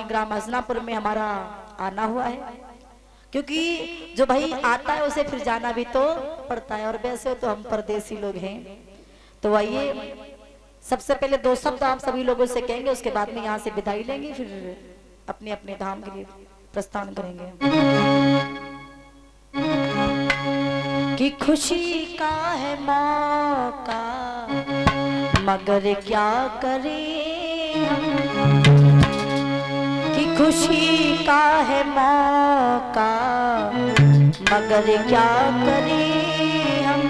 हमें ग्राम हसनापुर में हमारा आना हुआ है, क्योंकि जो भाई आता है उसे फिर जाना भी तो पड़ता है, और वैसे तो हम परदेसी लोग हैं। तो आइए सबसे पहले 2 शब्द आप सभी लोगों से कहेंगे, उसके बाद में यहाँ से विदाई लेंगे, फिर अपने अपने धाम के लिए प्रस्थान करेंगे। कि खुशी का है मौका मगर क्या करें हम, कि खुशी का है मौका मगर क्या करें हम,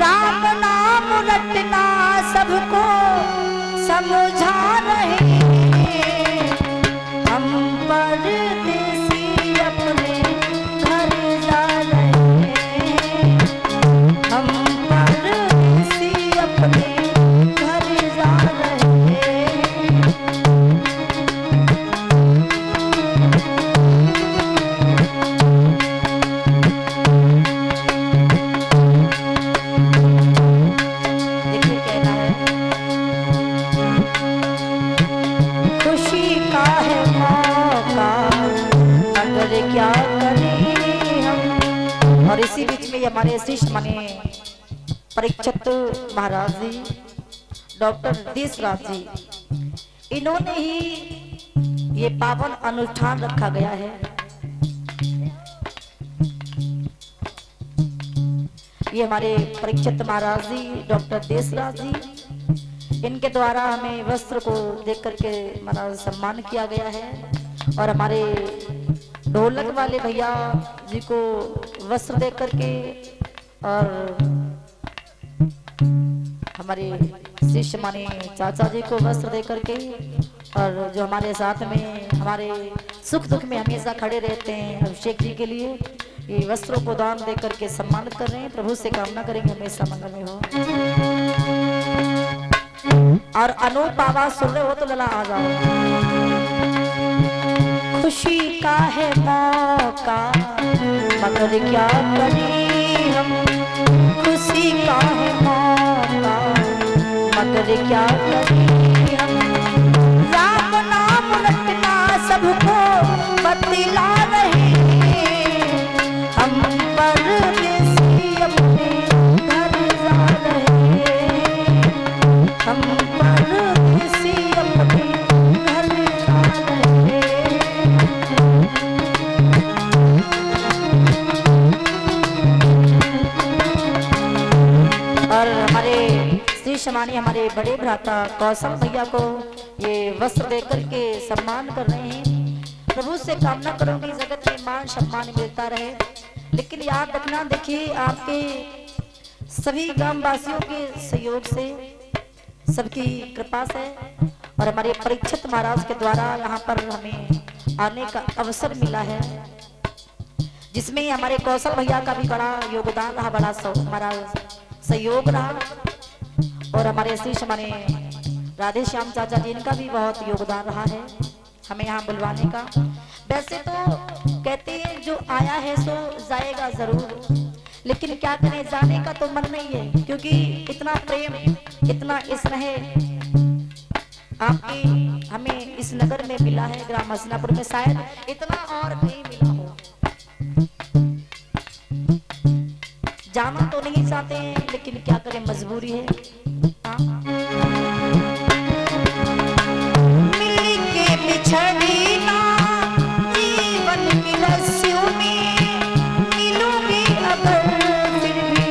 राम नाम रटना सबको समझा रहे हम, परदेसी अपने घर जा रहे हम, परदेसी अपने घर जा रहे। देखिए कहना है, खुशी का है मौका मगर क्या करें हम। और इसी बीच में हमारे शिष्य माने परीक्षित महाराज जी, डॉक्टर देशराज जी, इन्होंने ही ये पावन अनुष्ठान रखा गया है। ये हमारे परीक्षित महाराज जी, डॉक्टर देशराज जी, इनके द्वारा हमें वस्त्र को देख करके हमारा सम्मान किया गया है, और हमारे ढोलक वाले भैया जी को वस्त्र दे करके, और हमारे शिष्य माने चाचा जी को वस्त्र दे करके, और जो हमारे साथ में हमारे सुख दुख में हमेशा खड़े रहते हैं अभिषेक जी के लिए, ये वस्त्रों को दान दे करके सम्मानित कर रहे हैं। प्रभु से कामना करेंगे हमेशा मंगल में हो। और अनूप आवाज सुन रहे हो तो लला आ जाओ। खुशी का है मौका मगर क्या करें हम, खुशी का है मौका मगर क्या करें हम, राम नाम रटना सबको बतला रहे हम, परदेसी अपने घर जा रहे हम, परदेसी अपने घर जा रहे। और हमारे श्री शमानी हमारे बड़े भ्राता कौशल भैया को ये वस्त्र देकर के सम्मान कर रहे हैं। प्रभु से कामना करूंगी जगत में मान सम्मान मिलता रहे, लेकिन याद रखना, देखिए आपके सभी ग्रामवासियों के सहयोग से, सबकी कृपा से, और हमारे परीक्षित महाराज के द्वारा यहाँ पर हमें आने का अवसर मिला है, जिसमें हमारे कौशल भैया का भी बड़ा योगदान रहा, बड़ा हमारा सहयोग रहा, और हमारे श्री हमारे राधे श्याम चाचा जी, इनका भी बहुत योगदान रहा है हमें यहाँ बुलवाने का। वैसे तो कहते हैं जो आया है सो जाएगा जरूर, लेकिन क्या करें, जाने का तो मन नहीं है, क्योंकि इतना प्रेम, इतना स्नेह आपके हमें इस नगर में मिला है, ग्राम हसनापुर में शायद इतना और नहीं मिला हो। जाना तो नहीं चाहते हैं, लेकिन क्या करें, मजबूरी है। मिल के बिछड़ी ना जीवन की रस्सियों में, मिलूंगी अगर फिर भी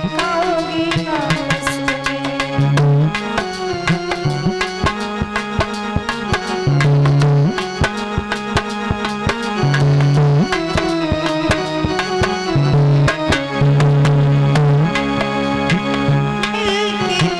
खाओगी ना रस्सियों में। मिल के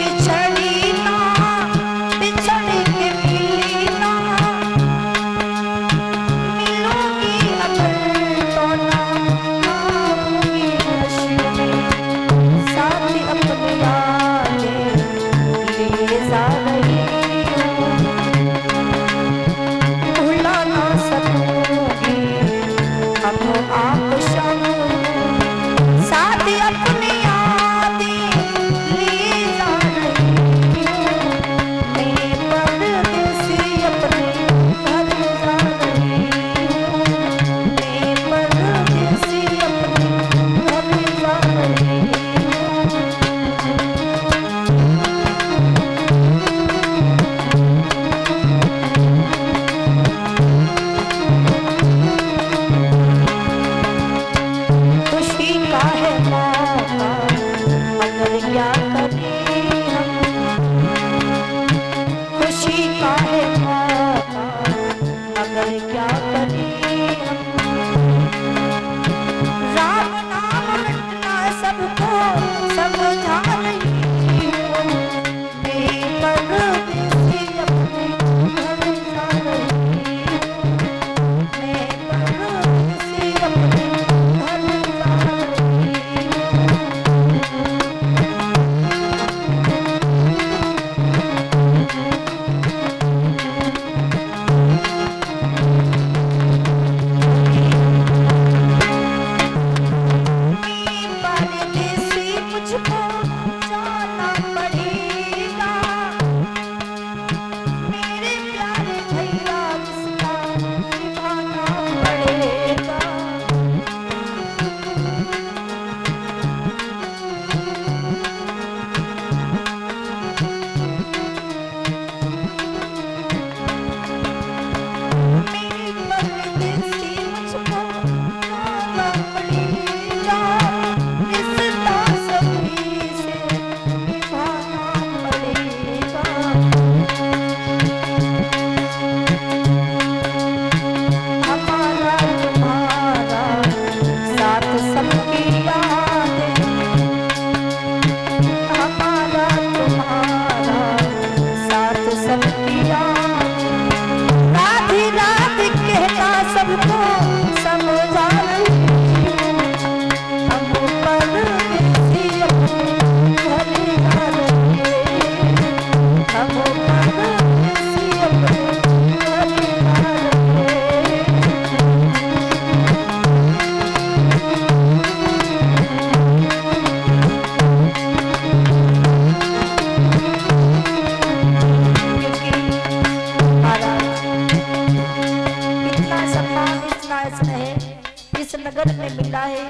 है।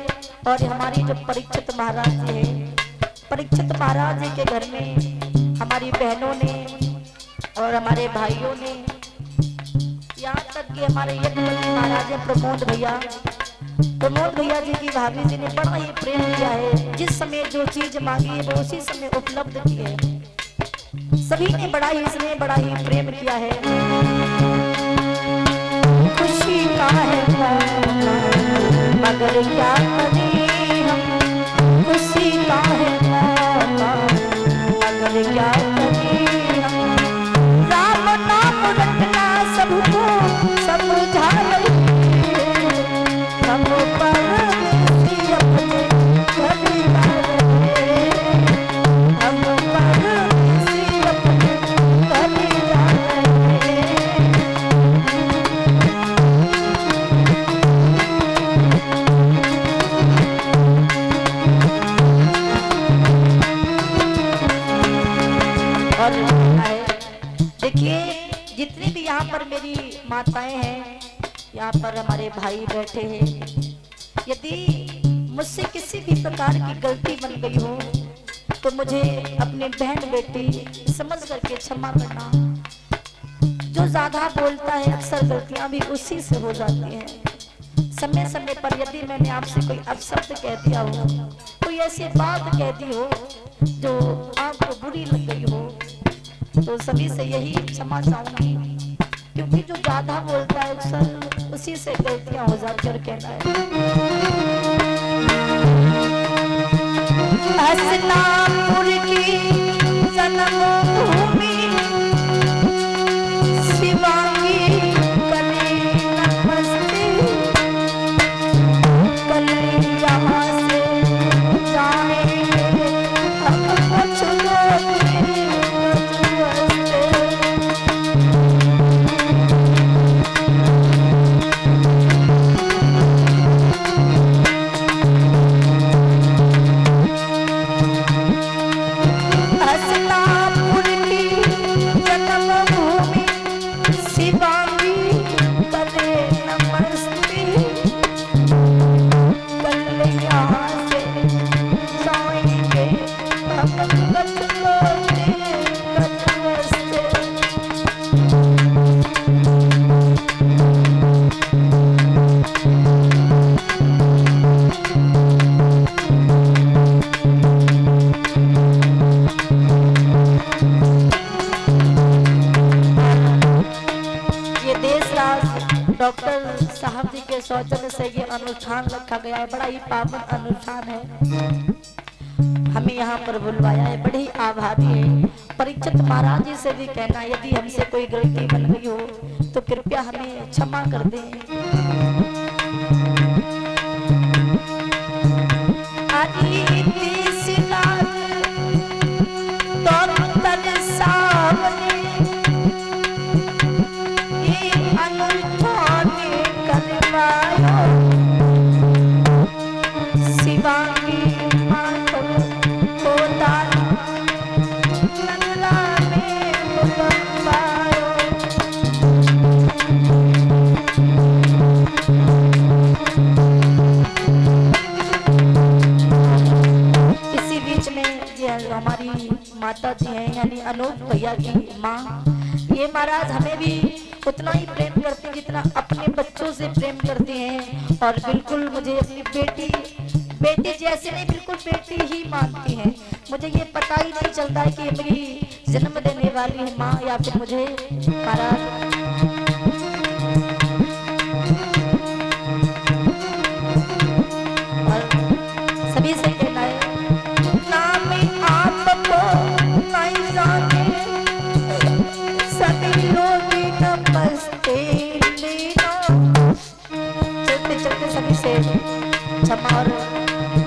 और हमारी जो परीक्षित महाराज जी है, परीक्षित महाराज जी के घर में हमारी बहनों ने और हमारे भाइयों ने, यहाँ तक कि हमारे यज्ञपति महाराज है प्रमोद भैया जी की भाभी जी ने बड़ा ही प्रेम किया है। जिस समय जो चीज मांगी है वो उसी समय उपलब्ध की है। सभी ने बड़ा ही स्नेह बड़ा ही प्रेम किया है। खुशी का है मगर क्या करें हम, खुशी का है मगर क्या करें हम। राम नाम रटना सबको समझा हम पर अपने हम देखिए जितनी भी यहाँ पर मेरी माताएं हैं, यहाँ पर हमारे भाई बैठे हैं, यदि मुझसे किसी भी प्रकार की गलती बन गई हो तो मुझे अपनी बहन बेटी समझ करके क्षमा करना। जो ज्यादा बोलता है अक्सर गलतियां भी उसी से हो जाती हैं। समय समय पर यदि मैंने आपसे कोई अपशब्द कह दिया हो, कोई ऐसी बात कह दी हो जो आपको बुरी लग गई हो, तो सभी से यही क्षमा चाहूंगी, क्योंकि जो ज्यादा बोलता है अक्सर उसी से गलतियां हो जाती और कहना है। हसनापुर की जन्मभूमि शिवांगी कली नमस्ते, कली यहाँ से जाएंगे हम कुछ लोग डॉक्टर साहब जी के सौजन्य से ये अनुष्ठान रखा गया है। बड़ा ही पावन अनुष्ठान है, हमें यहाँ पर बुलवाया है, बड़े ही आभारी है। परीक्षित महाराज जी से भी कहना, यदि हमसे कोई गलती बन गई हो तो कृपया हमें क्षमा कर दें। माता जी हैं यानी अनूप भैया की माँ, ये महाराज हमें भी उतना ही प्रेम करती हैं जितना अपने बच्चों से प्रेम करती हैं। और बिल्कुल मुझे अपनी बेटी जैसे नहीं, बिल्कुल बेटी ही मानती हैं। मुझे ये पता ही नहीं चलता है कि ये मेरी जन्म देने वाली है माँ या फिर मुझे महाराज। सभी से कहना है, नाम आपको नहीं जाने सभी लोग नमस्ते लेना। चलते चलते सभी से क्षमा और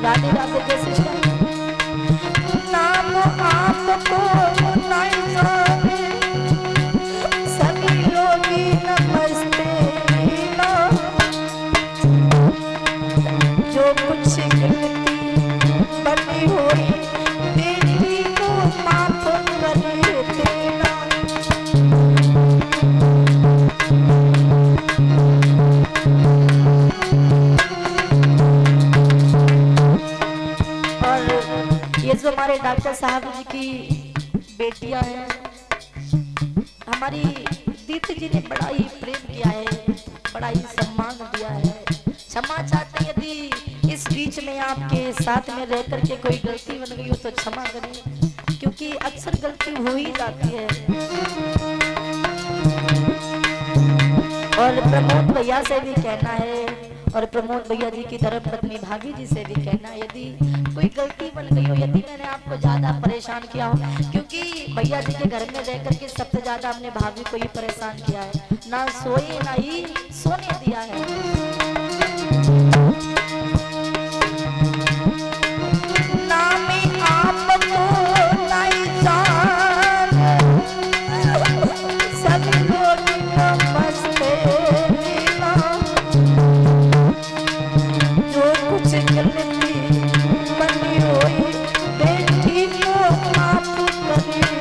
राधे राधे जैसे नाम आपको नहीं जाने सभी लोग नमस्ते लेना। जो कुछ बनी हुई बेटी को माफ कर देना। डॉक्टर साहब जी की बेटियां हैं, हमारी दीदी जी ने बड़ा ही प्रेम किया है, बड़ा ही सम्मान दिया है। क्षमा चाहते हैं यदि इस बीच में आपके साथ में रह करके कोई गलती बन गई हो तो क्षमा करें, क्योंकि अक्सर गलती हो ही जाती है। और प्रमोद भैया से भी कहना है, और प्रमोद भैया जी की धर्म पत्नी भाभी जी से भी कहना है, यदि कोई गलती बन गई हो, यदि मैंने आपको ज्यादा परेशान किया हो, क्योंकि भैया जी के घर में रह करके सबसे ज्यादा हमने भाभी को ही परेशान किया है, ना सोए ना ही सोने दिया है। ना मैं आपको नहीं जान, सब लोग नमस्ते देना, जो कुछ गलती बनी हुई बेटी को आप कर देना।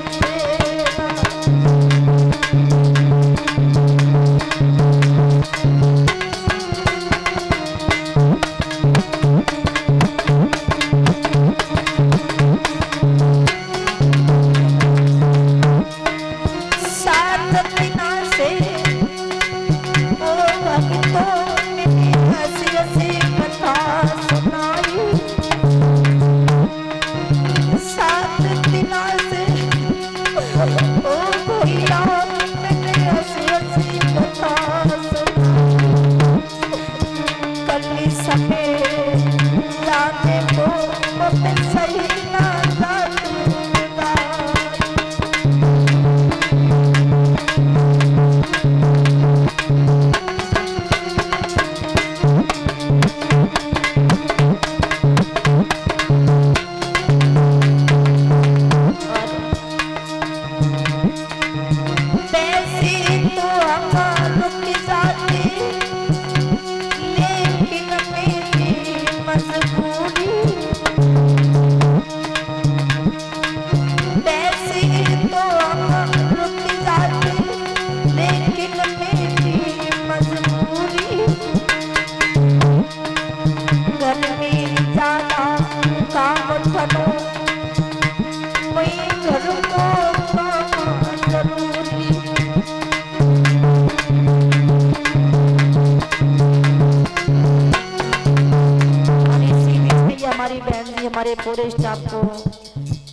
हमारे पूरे स्टाफ को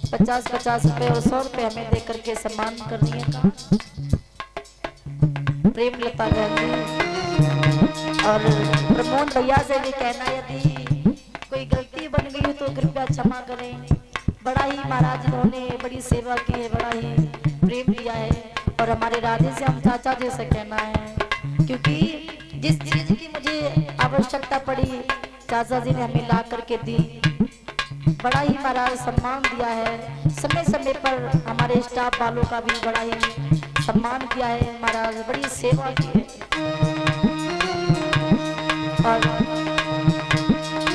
50-50 रुपए और 100 रुपए हमें दे करके सम्मान करनी है। प्रेम लता गांधी और प्रमोद भैया से भी कहना, यदि कोई गलती बन गई हो तो कृपया क्षमा करें। बड़ा ही महाराज इन्होंने बड़ी सेवा की है, बड़ा ही प्रेम दिया है। और हमारे राधे से हम चाचा जी से कहना है, क्योंकि जिस चीज की मुझे आवश्यकता पड़ी चाचा जी ने हमें ला करके दी, बड़ा ही महाराज सम्मान दिया है। समय समय पर हमारे स्टाफ वालों का भी बड़ा ही सम्मान किया है महाराज, बड़ी सेवा की है। और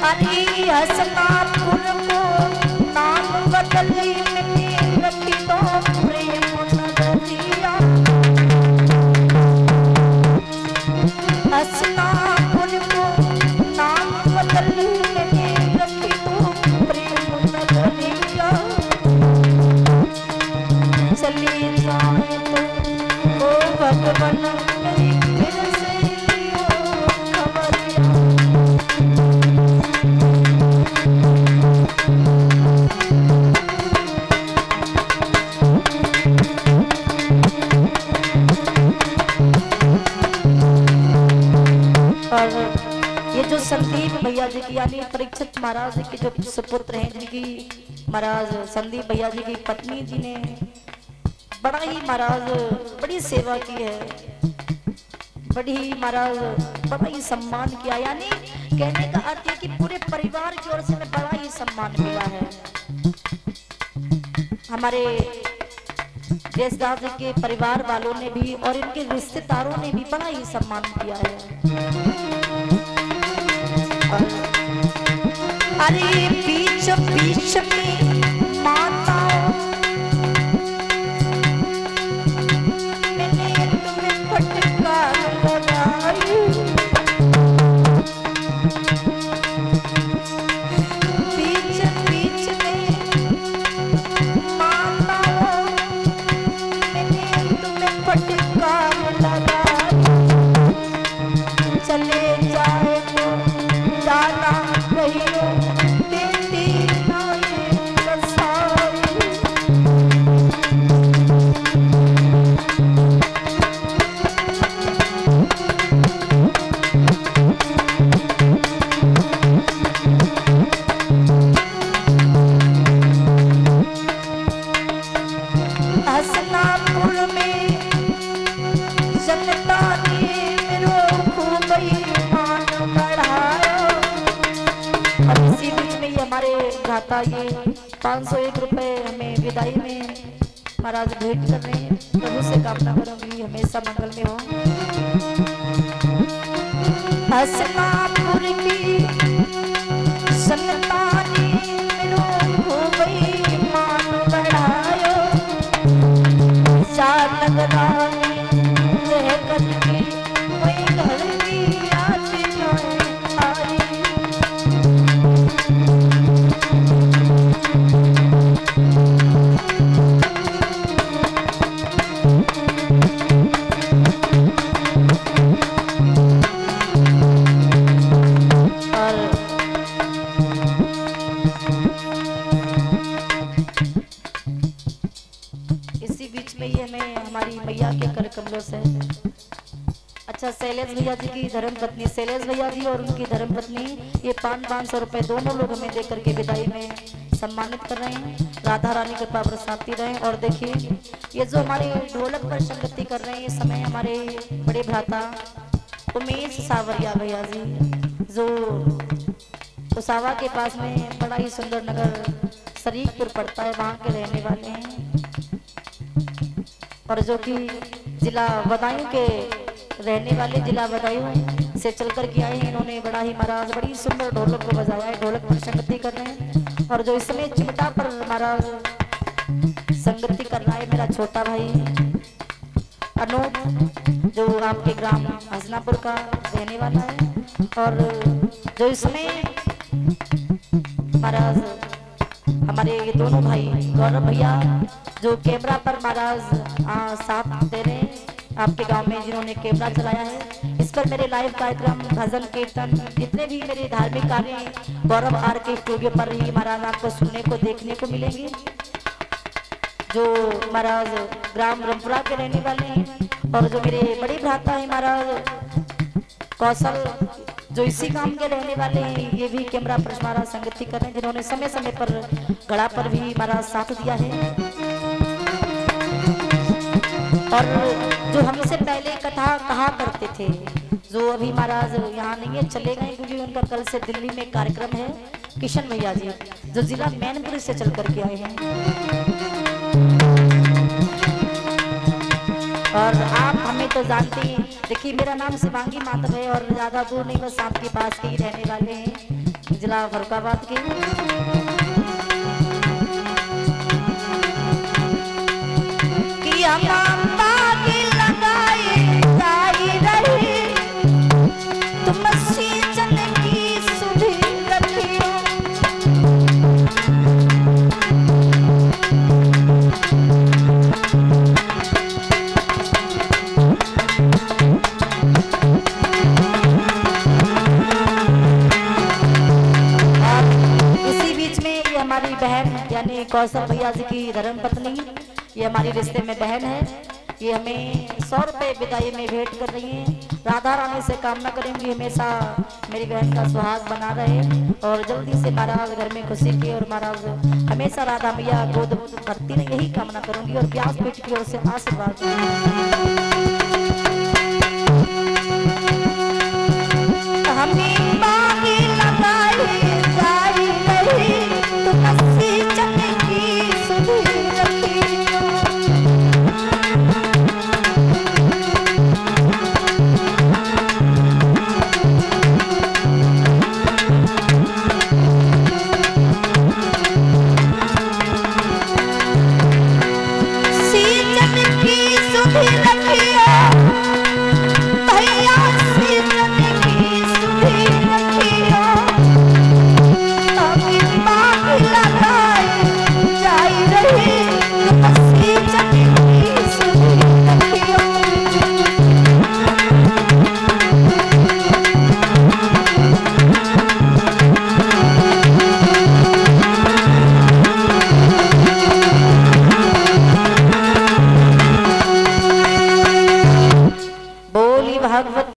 अली हसनापुर को नाम बदली में रखी तो प्रेम नदिया, हसनापुर को नाम बदली में रखी तो प्रेम नदिया, चली जाए तो ओ भगवान मेरी फिर से लियो खबरिया। और ये जो संदीप भैया जी की यानी परीक्षित महाराज जी के जो सुपुत्र हैं, जिनकी महाराज संदीप भैया जी की पत्नी जी ने बड़ा ही महाराज बड़ी सेवा की है, बड़ी ही महाराज बड़ा ही सम्मान किया। यानी कहने का अर्थ है कि पूरे परिवार की ओर से हमें बड़ा ही सम्मान मिला है। हमारे देशदास जी के परिवार वालों ने भी और इनके रिश्तेदारों ने भी बड़ा ही सम्मान किया है। अरे बीच बीच में माता मैंने तुम्हें फटकार लगाई, बीच बीच में भ्राता ये 501 रुपए हमें विदाई में महाराज भेंट कर रहे हैं। प्रभु से कामना करूंगी हमेशा मंगल में हो। हसनापुर की संतानी मिलो हो गई मान बढ़ायो, चार नगरानी रह करके कोई घर की याद आई। मैया के कर कमलों से अच्छा शैलेश भैया जी की धर्म पत्नी शैलेश भैया जी और उनकी धर्म पत्नी ये 500 रुपए दोनों लोग हमें दे करके विदाई में सम्मानित कर रहे हैं। राधा रानी कृपा बरसाती रहे। और देखिए ये जो हमारे ढोलक पर संगति कर रहे हैं इस समय हमारे बड़े भ्राता उमेश सावरिया भैया जी, जो उसावा के पास में बड़ा ही सुंदर नगर शरीफपुर पड़ता है, वहाँ के रहने वाले हैं और जो कि जिला बदायूं के रहने वाले जिला बदायूं से चल कर के आए हैं। इन्होंने बड़ा ही महाराज बड़ी सुंदर ढोलक को बजाया है, ढोलक पर संगति कर रहे हैं। और जो इसमें चिमटा पर महाराज संगति कर रहा है मेरा छोटा भाई अनूप, जो आपके ग्राम हसनापुर का रहने वाला है। और जो इसमें महाराज हमारे ये दोनों भाई गौरव भैया जो कैमरा पर महाराज साथ दे रहे हैं आपके गांव में, जिन्होंने कैमरा चलाया है। इस पर मेरे लाइव कार्यक्रम भजन कीर्तन जितने भी मेरे धार्मिक कार्य गौरव आर के स्टूडियो पर ही महाराज आपको सुनने को देखने को मिलेंगे। जो महाराज ग्राम रमपुरा के रहने वाले हैं और जो मेरे बड़े भ्राता है महाराज कौशल जो इसी गांव के रहने वाले हैं, ये भी कैमरा पर महाराज संगति कर रहे हैं, जिन्होंने समय समय पर घड़ा पर भी महाराज साथ दिया है। और जो हमसे पहले कथा कहा करते थे, जो अभी महाराज यहाँ नहीं है, चले गए क्योंकि उनका कल से दिल्ली में कार्यक्रम है, किशन भैया जी जो जिला मैनपुरी से चल करके आए हैं। और आप हमें तो जानते हैं, देखिए मेरा नाम शिवांगी माधव है और ज्यादा दूर नहीं, बस आपके पास के ही रहने वाले हैं, जिला फरुखाबाद के। यानी कौशल भैया जी की धर्म पत्नी, ये हमारी रिश्ते में बहन है, ये हमें 100 रुपए विदाई में भेंट कर रही है। राधा रानी से कामना करेंगी हमेशा मेरी बहन का सुहाग बना रहे और जल्दी से महाराज घर में खुशी के और महाराज हमेशा राधा मैया गोद भरती रहे, यही कामना करूंगी और व्यासपीठ की ओर से आशीर्वाद।